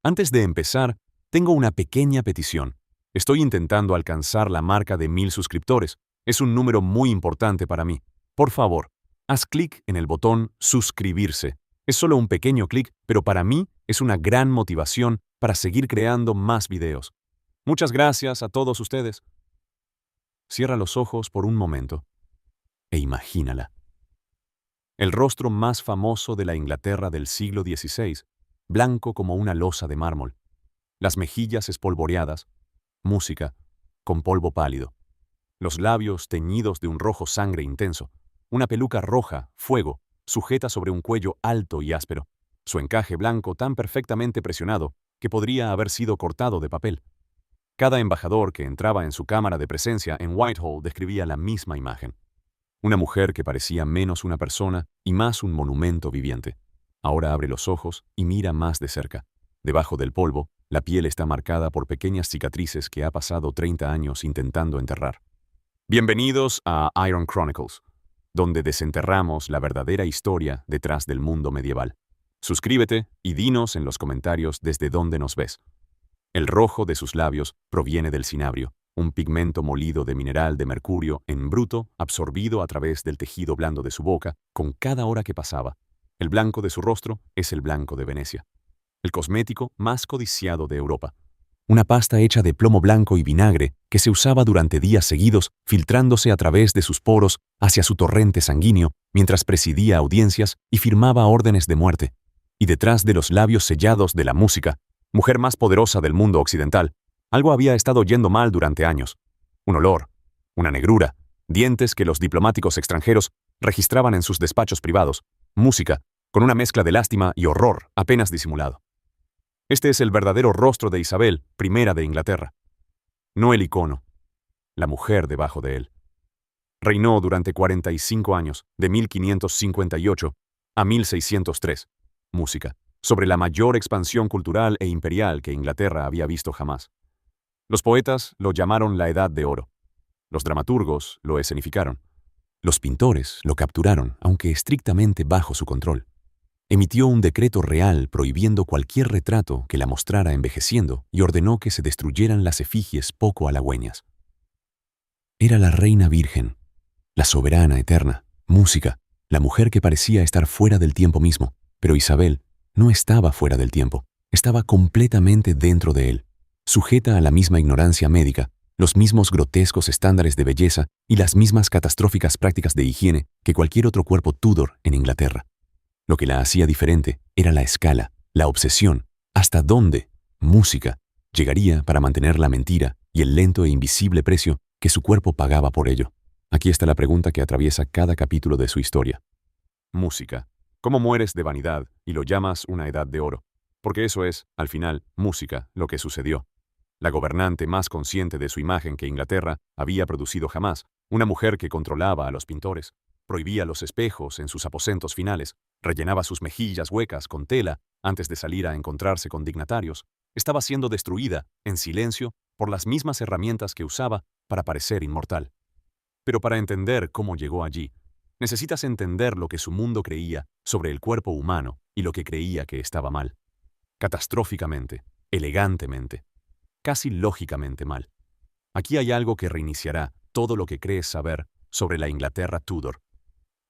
Antes de empezar, tengo una pequeña petición. Estoy intentando alcanzar la marca de 1000 suscriptores. Es un número muy importante para mí. Por favor, haz clic en el botón suscribirse. Es solo un pequeño clic, pero para mí es una gran motivación para seguir creando más videos. Muchas gracias a todos ustedes. Cierra los ojos por un momento e imagínala. El rostro más famoso de la Inglaterra del siglo XVI, blanco como una losa de mármol. Las mejillas espolvoreadas, música, con polvo pálido. Los labios teñidos de un rojo sangre intenso. Una peluca roja, fuego, sujeta sobre un cuello alto y áspero. Su encaje blanco tan perfectamente presionado que podría haber sido cortado de papel. Cada embajador que entraba en su cámara de presencia en Whitehall describía la misma imagen. Una mujer que parecía menos una persona y más un monumento viviente. Ahora abre los ojos y mira más de cerca. Debajo del polvo, la piel está marcada por pequeñas cicatrices que ha pasado 30 años intentando enterrar. Bienvenidos a Iron Chronicles, donde desenterramos la verdadera historia detrás del mundo medieval. Suscríbete y dinos en los comentarios desde dónde nos ves. El rojo de sus labios proviene del cinabrio, un pigmento molido de mineral de mercurio en bruto absorbido a través del tejido blando de su boca con cada hora que pasaba. El blanco de su rostro es el blanco de Venecia. El cosmético más codiciado de Europa. Una pasta hecha de plomo blanco y vinagre que se usaba durante días seguidos, filtrándose a través de sus poros hacia su torrente sanguíneo mientras presidía audiencias y firmaba órdenes de muerte. Y detrás de los labios sellados de la música, mujer más poderosa del mundo occidental, algo había estado yendo mal durante años. Un olor, una negrura, dientes que los diplomáticos extranjeros registraban en sus despachos privados, música, con una mezcla de lástima y horror apenas disimulado. Este es el verdadero rostro de Isabel I de Inglaterra. No el icono, la mujer debajo de él. Reinó durante 45 años, de 1558 a 1603. Música, sobre la mayor expansión cultural e imperial que Inglaterra había visto jamás. Los poetas lo llamaron la Edad de Oro. Los dramaturgos lo escenificaron. Los pintores lo capturaron, aunque estrictamente bajo su control. Emitió un decreto real prohibiendo cualquier retrato que la mostrara envejeciendo y ordenó que se destruyeran las efigies poco halagüeñas. Era la reina virgen, la soberana eterna, música, la mujer que parecía estar fuera del tiempo mismo, pero Isabel no estaba fuera del tiempo, estaba completamente dentro de él, sujeta a la misma ignorancia médica, los mismos grotescos estándares de belleza y las mismas catastróficas prácticas de higiene que cualquier otro cuerpo Tudor en Inglaterra. Lo que la hacía diferente era la escala, la obsesión, hasta dónde, música, llegaría para mantener la mentira y el lento e invisible precio que su cuerpo pagaba por ello. Aquí está la pregunta que atraviesa cada capítulo de su historia. Música. ¿Cómo mueres de vanidad y lo llamas una edad de oro? Porque eso es, al final, música, lo que sucedió. La gobernante más consciente de su imagen que Inglaterra había producido jamás, una mujer que controlaba a los pintores, prohibía los espejos en sus aposentos finales, rellenaba sus mejillas huecas con tela antes de salir a encontrarse con dignatarios, estaba siendo destruida, en silencio, por las mismas herramientas que usaba para parecer inmortal. Pero para entender cómo llegó allí, necesitas entender lo que su mundo creía sobre el cuerpo humano y lo que creía que estaba mal. Catastróficamente, elegantemente, casi lógicamente mal. Aquí hay algo que reiniciará todo lo que crees saber sobre la Inglaterra Tudor.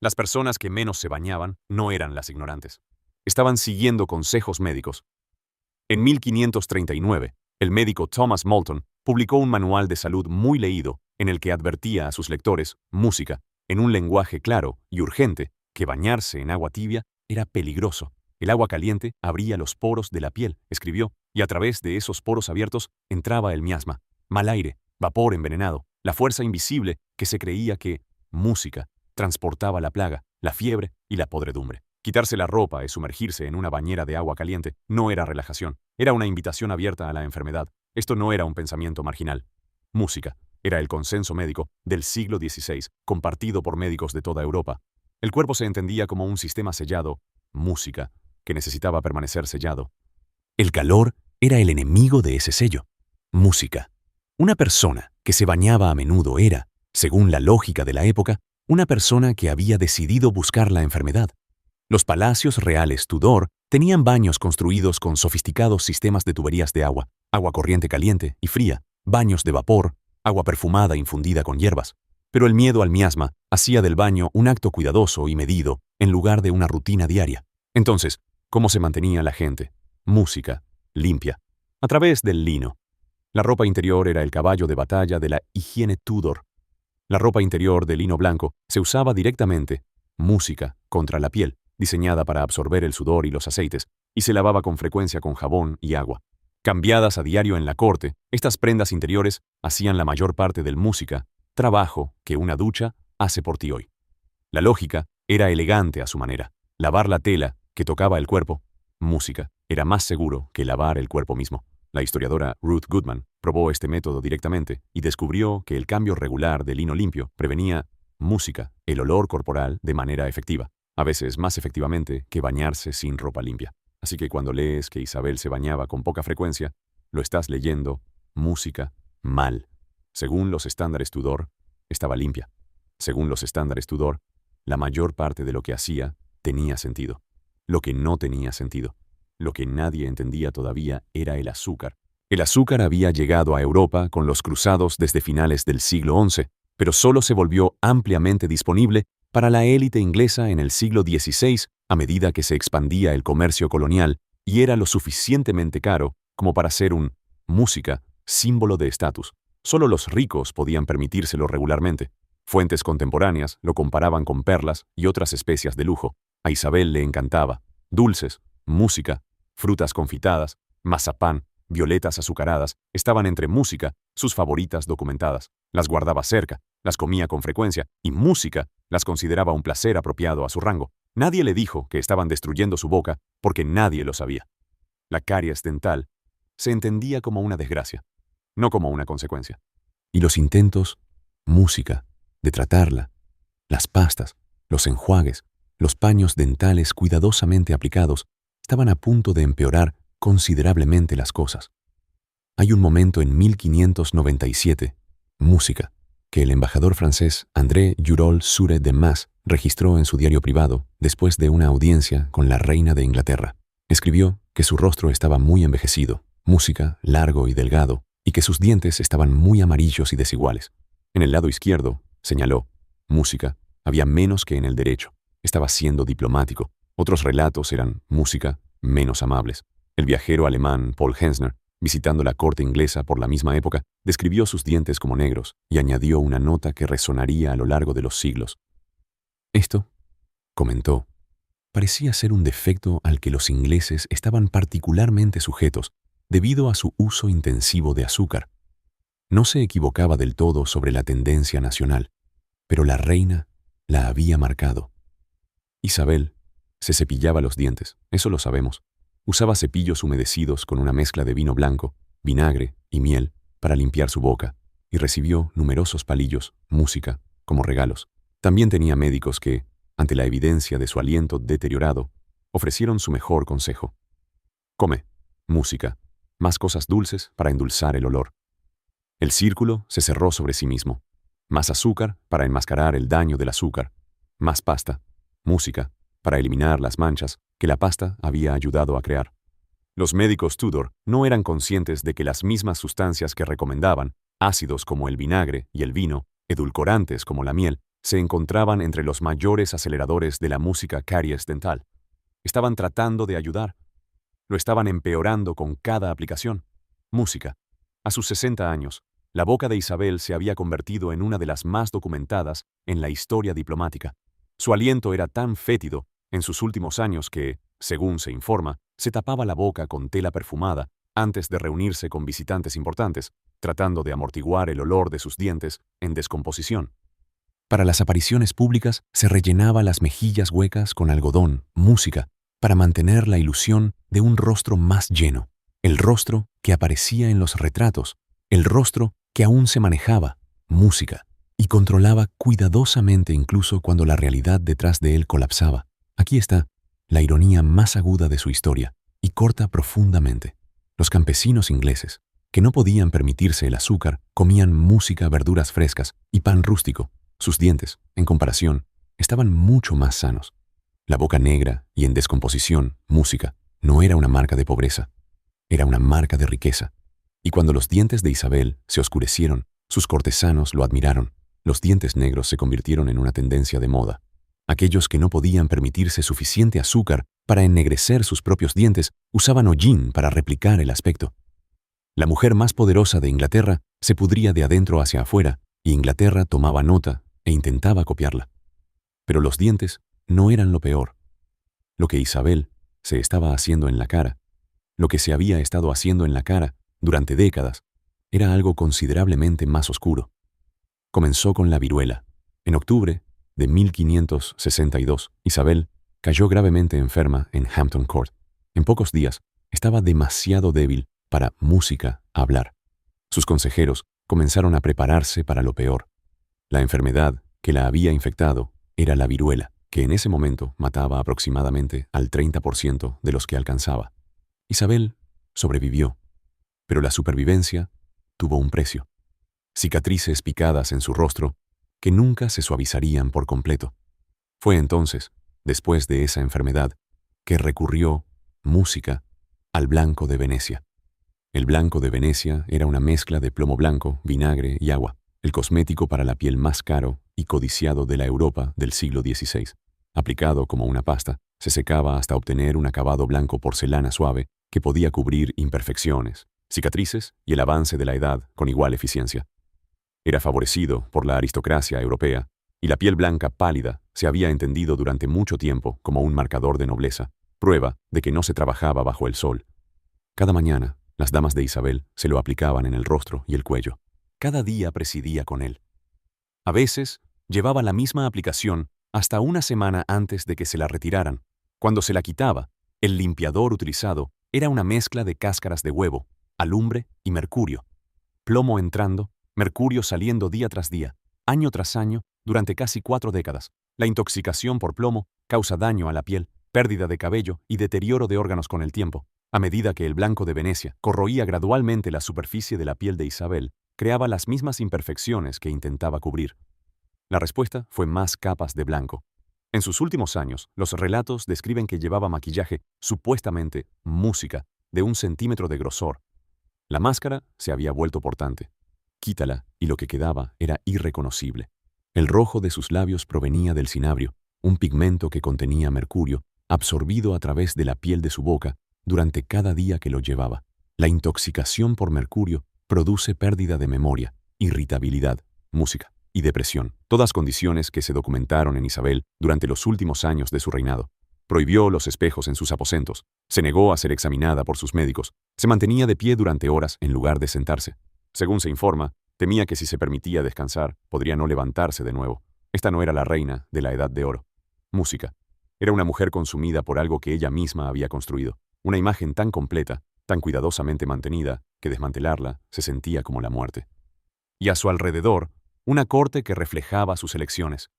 Las personas que menos se bañaban no eran las ignorantes. Estaban siguiendo consejos médicos. En 1539, el médico Thomas Moulton publicó un manual de salud muy leído en el que advertía a sus lectores, música, en un lenguaje claro y urgente, que bañarse en agua tibia era peligroso. El agua caliente abría los poros de la piel, escribió, y a través de esos poros abiertos entraba el miasma, mal aire, vapor envenenado, la fuerza invisible que se creía que, música, transportaba la plaga, la fiebre y la podredumbre. Quitarse la ropa y sumergirse en una bañera de agua caliente no era relajación, era una invitación abierta a la enfermedad. Esto no era un pensamiento marginal. Música era el consenso médico del siglo XVI, compartido por médicos de toda Europa. El cuerpo se entendía como un sistema sellado, música, que necesitaba permanecer sellado. El calor era el enemigo de ese sello. Música. Una persona que se bañaba a menudo era, según la lógica de la época, una persona que había decidido buscar la enfermedad. Los palacios reales Tudor Tenían baños construidos con sofisticados sistemas de tuberías de agua, agua corriente caliente y fría, baños de vapor, agua perfumada infundida con hierbas. Pero el miedo al miasma hacía del baño un acto cuidadoso y medido en lugar de una rutina diaria. Entonces, ¿cómo se mantenía la gente? Música, limpia, a través del lino. La ropa interior era el caballo de batalla de la higiene Tudor. La ropa interior de lino blanco se usaba directamente, música, contra la piel, diseñada para absorber el sudor y los aceites, y se lavaba con frecuencia con jabón y agua. Cambiadas a diario en la corte, estas prendas interiores hacían la mayor parte del música, trabajo que una ducha hace por ti hoy. La lógica era elegante a su manera. Lavar la tela que tocaba el cuerpo, música, era más seguro que lavar el cuerpo mismo. La historiadora Ruth Goodman probó este método directamente y descubrió que el cambio regular de lino limpio prevenía, música, el olor corporal de manera efectiva, a veces más efectivamente que bañarse sin ropa limpia. Así que cuando lees que Isabel se bañaba con poca frecuencia, lo estás leyendo, música, mal. Según los estándares Tudor, estaba limpia. Según los estándares Tudor, la mayor parte de lo que hacía tenía sentido. Lo que no tenía sentido, lo que nadie entendía todavía, era el azúcar. El azúcar había llegado a Europa con los cruzados desde finales del siglo XI, pero solo se volvió ampliamente disponible para la élite inglesa en el siglo XVI a medida que se expandía el comercio colonial y era lo suficientemente caro como para ser un música, símbolo de estatus. Solo los ricos podían permitírselo regularmente. Fuentes contemporáneas lo comparaban con perlas y otras especias de lujo. A Isabel le encantaba. Dulces, música, frutas confitadas, mazapán, violetas azucaradas, estaban entre música, sus favoritas documentadas. Las guardaba cerca, las comía con frecuencia, y música las consideraba un placer apropiado a su rango. Nadie le dijo que estaban destruyendo su boca, porque nadie lo sabía. La caries dental se entendía como una desgracia, no como una consecuencia. Y los intentos, música, de tratarla, las pastas, los enjuagues, los paños dentales cuidadosamente aplicados, estaban a punto de empeorar considerablemente las cosas. Hay un momento en 1597, música, que el embajador francés André Jurol Sure de Mas registró en su diario privado después de una audiencia con la reina de Inglaterra. Escribió que su rostro estaba muy envejecido, música, largo y delgado, y que sus dientes estaban muy amarillos y desiguales. En el lado izquierdo, señaló, música, había menos que en el derecho. Estaba siendo diplomático. Otros relatos eran música, menos amables. El viajero alemán Paul Hensner, visitando la corte inglesa por la misma época, describió sus dientes como negros y añadió una nota que resonaría a lo largo de los siglos. Esto, comentó, parecía ser un defecto al que los ingleses estaban particularmente sujetos debido a su uso intensivo de azúcar. No se equivocaba del todo sobre la tendencia nacional, pero la reina la había marcado. Isabel se cepillaba los dientes, eso lo sabemos. Usaba cepillos humedecidos con una mezcla de vino blanco, vinagre y miel para limpiar su boca, y recibió numerosos palillos, música, como regalos. También tenía médicos que, ante la evidencia de su aliento deteriorado, ofrecieron su mejor consejo. Come, música, más cosas dulces para endulzar el olor. El círculo se cerró sobre sí mismo. Más azúcar para enmascarar el daño del azúcar. Más pasta, música, para eliminar las manchas que la pasta había ayudado a crear. Los médicos Tudor no eran conscientes de que las mismas sustancias que recomendaban, ácidos como el vinagre y el vino, edulcorantes como la miel, se encontraban entre los mayores aceleradores de la música caries dental. Estaban tratando de ayudar. Lo estaban empeorando con cada aplicación. Música. A sus 60 años, la boca de Isabel se había convertido en una de las más documentadas en la historia diplomática. Su aliento era tan fétido en sus últimos años que, según se informa, se tapaba la boca con tela perfumada antes de reunirse con visitantes importantes, tratando de amortiguar el olor de sus dientes en descomposición. Para las apariciones públicas se rellenaba las mejillas huecas con algodón, música, para mantener la ilusión de un rostro más lleno, el rostro que aparecía en los retratos, el rostro que aún se manejaba, música, y controlaba cuidadosamente incluso cuando la realidad detrás de él colapsaba. Aquí está la ironía más aguda de su historia, y corta profundamente. Los campesinos ingleses, que no podían permitirse el azúcar, comían música, verduras frescas y pan rústico. Sus dientes, en comparación, estaban mucho más sanos. La boca negra y en descomposición, música, No era una marca de pobreza, era una marca de riqueza. Y cuando los dientes de Isabel se oscurecieron, sus cortesanos lo admiraron. Los dientes negros se convirtieron en una tendencia de moda. Aquellos que no podían permitirse suficiente azúcar para ennegrecer sus propios dientes usaban hollín para replicar el aspecto. La mujer más poderosa de Inglaterra se pudría de adentro hacia afuera, y Inglaterra tomaba nota e intentaba copiarla. Pero los dientes no eran lo peor. Lo que Isabel se estaba haciendo en la cara, lo que se había estado haciendo en la cara durante décadas, era algo considerablemente más oscuro. Comenzó con la viruela. En octubre de 1562, Isabel cayó gravemente enferma en Hampton Court. En pocos días, estaba demasiado débil para música hablar. Sus consejeros comenzaron a prepararse para lo peor. La enfermedad que la había infectado era la viruela, que en ese momento mataba aproximadamente al 30% de los que alcanzaba. Isabel sobrevivió, pero la supervivencia tuvo un precio. Cicatrices picadas en su rostro que nunca se suavizarían por completo. Fue entonces, después de esa enfermedad, que recurrió, música, al blanco de Venecia. El blanco de Venecia era una mezcla de plomo blanco, vinagre y agua, el cosmético para la piel más caro y codiciado de la Europa del siglo XVI. Aplicado como una pasta, se secaba hasta obtener un acabado blanco porcelana suave que podía cubrir imperfecciones, cicatrices y el avance de la edad con igual eficiencia. Era favorecido por la aristocracia europea, y la piel blanca pálida se había entendido durante mucho tiempo como un marcador de nobleza, prueba de que no se trabajaba bajo el sol. Cada mañana, las damas de Isabel se lo aplicaban en el rostro y el cuello. Cada día presidía con él. A veces, llevaba la misma aplicación hasta una semana antes de que se la retiraran. Cuando se la quitaba, el limpiador utilizado era una mezcla de cáscaras de huevo, alumbre y mercurio. Plomo entrando, mercurio saliendo día tras día, año tras año, durante casi 4 décadas. La intoxicación por plomo causa daño a la piel, pérdida de cabello y deterioro de órganos con el tiempo. A medida que el blanco de Venecia corroía gradualmente la superficie de la piel de Isabel, creaba las mismas imperfecciones que intentaba cubrir. La respuesta fue más capas de blanco. En sus últimos años, los relatos describen que llevaba maquillaje, supuestamente música, de 1 centímetro de grosor. La máscara se había vuelto portante. Quítala y lo que quedaba era irreconocible. El rojo de sus labios provenía del cinabrio, un pigmento que contenía mercurio, absorbido a través de la piel de su boca durante cada día que lo llevaba. La intoxicación por mercurio produce pérdida de memoria, irritabilidad, música y depresión, todas condiciones que se documentaron en Isabel durante los últimos años de su reinado. Prohibió los espejos en sus aposentos, se negó a ser examinada por sus médicos, se mantenía de pie durante horas en lugar de sentarse. Según se informa, temía que si se permitía descansar, podría no levantarse de nuevo. Esta no era la reina de la Edad de Oro. Música. Era una mujer consumida por algo que ella misma había construido, una imagen tan completa, tan cuidadosamente mantenida, que desmantelarla se sentía como la muerte. Y a su alrededor, una corte que reflejaba sus elecciones.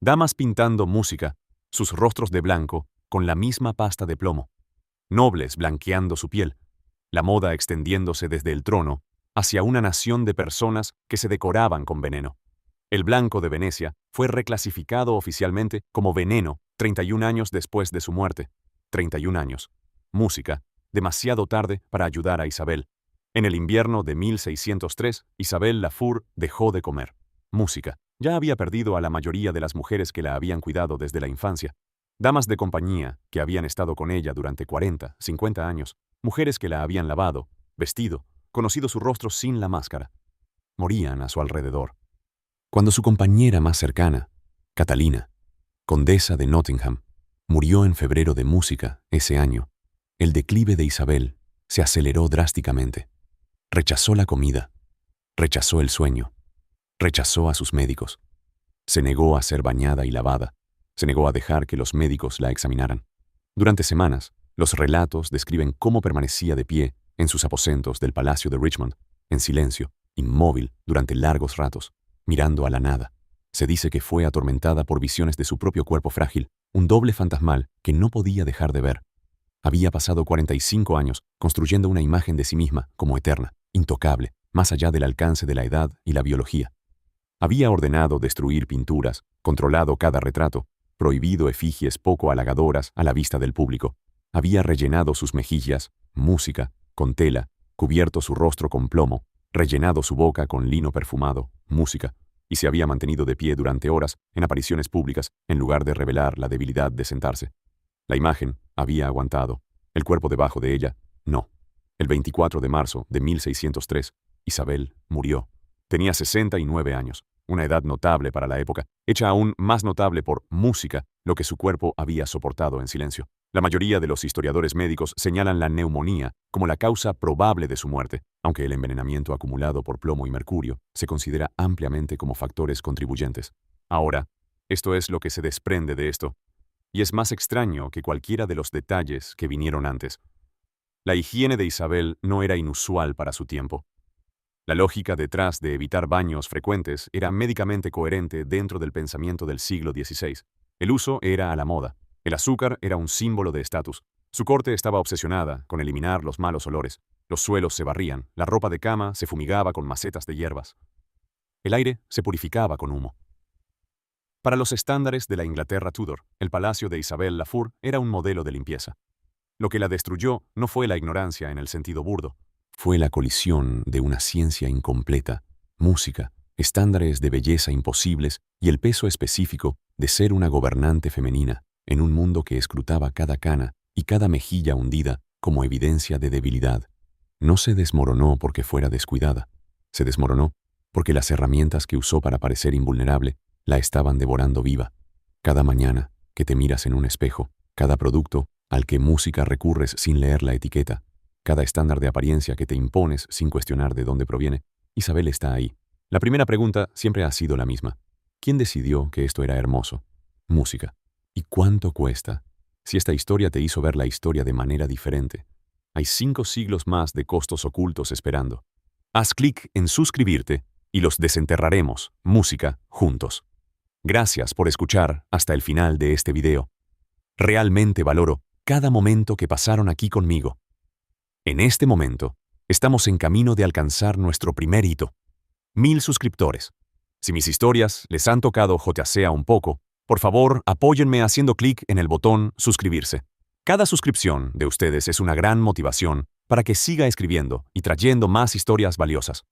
Damas pintando música, sus rostros de blanco, con la misma pasta de plomo. Nobles blanqueando su piel. La moda extendiéndose desde el trono hacia una nación de personas que se decoraban con veneno. El blanco de Venecia fue reclasificado oficialmente como veneno 31 años después de su muerte. 31 años. Música, demasiado tarde para ayudar a Isabel. En el invierno de 1603, Isabel la Fur dejó de comer. Música. Ya había perdido a la mayoría de las mujeres que la habían cuidado desde la infancia. Damas de compañía que habían estado con ella durante 40, 50 años. Mujeres que la habían lavado, vestido, conocido su rostro sin la máscara. Morían a su alrededor. Cuando su compañera más cercana, Catalina, condesa de Nottingham, murió en febrero de música ese año, el declive de Isabel se aceleró drásticamente. Rechazó la comida, rechazó el sueño, rechazó a sus médicos. Se negó a ser bañada y lavada, se negó a dejar que los médicos la examinaran. Durante semanas, los relatos describen cómo permanecía de pie en sus aposentos del Palacio de Richmond, en silencio, inmóvil durante largos ratos, mirando a la nada. Se dice que fue atormentada por visiones de su propio cuerpo frágil, un doble fantasmal que no podía dejar de ver. Había pasado 45 años construyendo una imagen de sí misma como eterna, intocable, más allá del alcance de la edad y la biología. Había ordenado destruir pinturas, controlado cada retrato, prohibido efigies poco halagadoras a la vista del público. Había rellenado sus mejillas, música, con tela, cubierto su rostro con plomo, rellenado su boca con lino perfumado, música, y se había mantenido de pie durante horas en apariciones públicas en lugar de revelar la debilidad de sentarse. La imagen había aguantado, el cuerpo debajo de ella, no. El 24 de marzo de 1603, Isabel murió. Tenía 69 años, una edad notable para la época, hecha aún más notable por música, lo que su cuerpo había soportado en silencio. La mayoría de los historiadores médicos señalan la neumonía como la causa probable de su muerte, aunque el envenenamiento acumulado por plomo y mercurio se considera ampliamente como factores contribuyentes. Ahora, esto es lo que se desprende de esto, y es más extraño que cualquiera de los detalles que vinieron antes. La higiene de Isabel no era inusual para su tiempo. La lógica detrás de evitar baños frecuentes era médicamente coherente dentro del pensamiento del siglo XVI. El uso era a la moda. El azúcar era un símbolo de estatus. Su corte estaba obsesionada con eliminar los malos olores. Los suelos se barrían, la ropa de cama se fumigaba con macetas de hierbas. El aire se purificaba con humo. Para los estándares de la Inglaterra Tudor, el palacio de Isabel la Fur era un modelo de limpieza. Lo que la destruyó no fue la ignorancia en el sentido burdo. Fue la colisión de una ciencia incompleta, música, estándares de belleza imposibles y el peso específico de ser una gobernante femenina en un mundo que escrutaba cada cana y cada mejilla hundida como evidencia de debilidad. No se desmoronó porque fuera descuidada. Se desmoronó porque las herramientas que usó para parecer invulnerable la estaban devorando viva. Cada mañana que te miras en un espejo, cada producto al que música recurres sin leer la etiqueta, cada estándar de apariencia que te impones sin cuestionar de dónde proviene, Isabel está ahí. La primera pregunta siempre ha sido la misma. ¿Quién decidió que esto era hermoso? Música. ¿Y cuánto cuesta? Si esta historia te hizo ver la historia de manera diferente, hay 5 siglos más de costos ocultos esperando. Haz clic en suscribirte y los desenterraremos, música, juntos. Gracias por escuchar hasta el final de este video. Realmente valoro cada momento que pasaron aquí conmigo. En este momento, estamos en camino de alcanzar nuestro primer hito. 1000 suscriptores. Si mis historias les han tocado joteasea un poco, por favor, apóyenme haciendo clic en el botón suscribirse. Cada suscripción de ustedes es una gran motivación para que siga escribiendo y trayendo más historias valiosas.